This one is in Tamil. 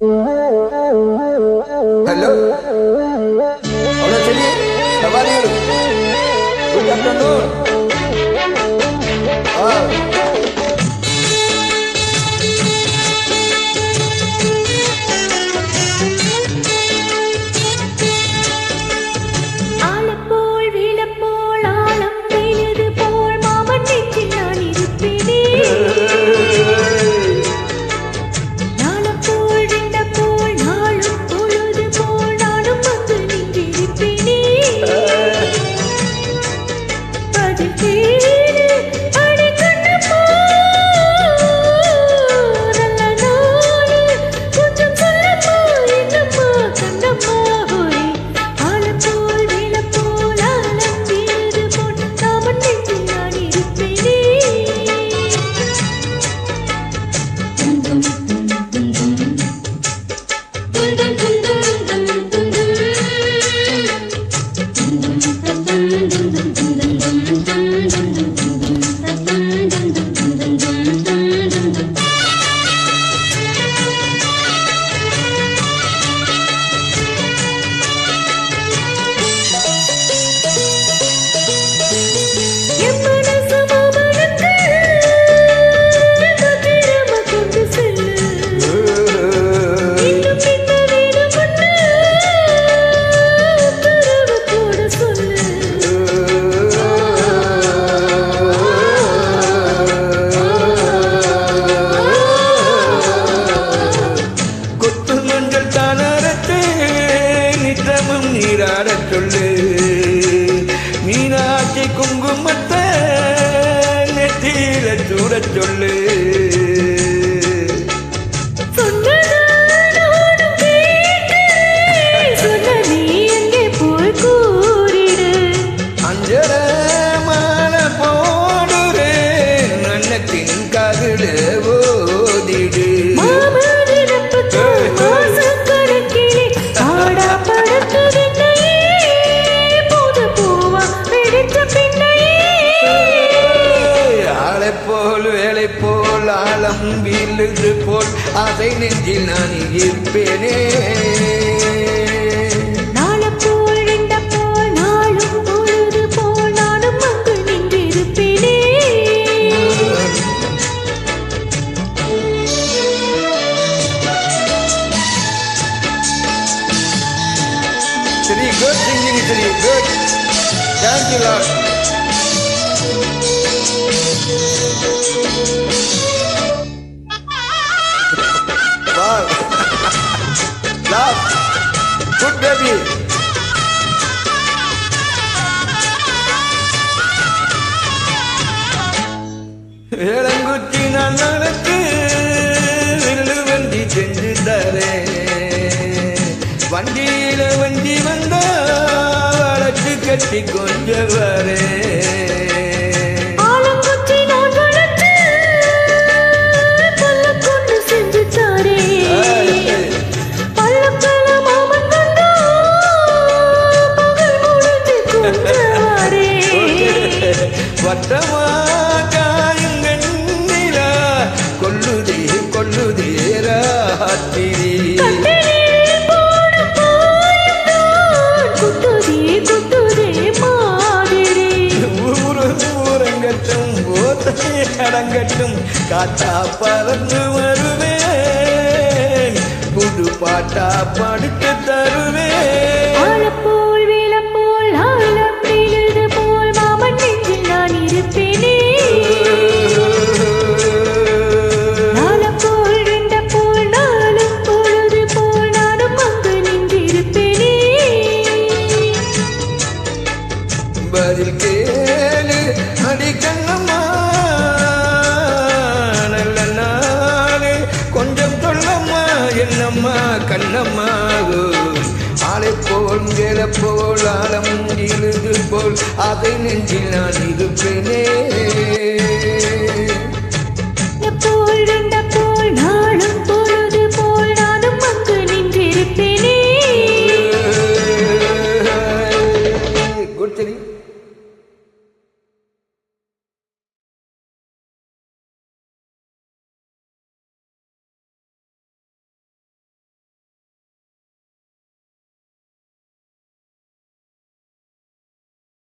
Hello. Hola, Chili. How are you? Good afternoon. Meenakshi குங்குமத்தை நெத்தியில சூட சொல்லு அஞ்சல மாலை போடுறே நன்னத்தின் கருட ஓதிடு போல் வேலை போல் ஆழம் வீழுது போல் அதை நெஞ்சில் நான் இருப்பேனே Sri, good singing, Sri, good. Thank you, Lord. Wow. Love. Good baby. ஏழங்குச்சி நன்னனுக்கு வில்லு வண்டி செஞ்சு தரேன் வண்டியில வண்டி வந்தா வளர்ச்சி கட்டி கொஞ்சம் வரேன் வட்டமா காயுங்கண்ணில கொல்லுதே கொல்லுதே ராத்திரி ஊரங்கட்டும் போத்தை அடங்கட்டும் காத்தா பறந்து வருவேன் புது பாட்டா படித்து தருவேன் பதில் கேளு அடி கண்ணம்மா நல்ல நாளே கொஞ்சம் சொல்லம்மா என்னம்மா கண்ணம்மா ஆளை போல் மேல போல் ஆழம் இழுது போல் அதை நெஞ்சில் நான் இருப்பேனே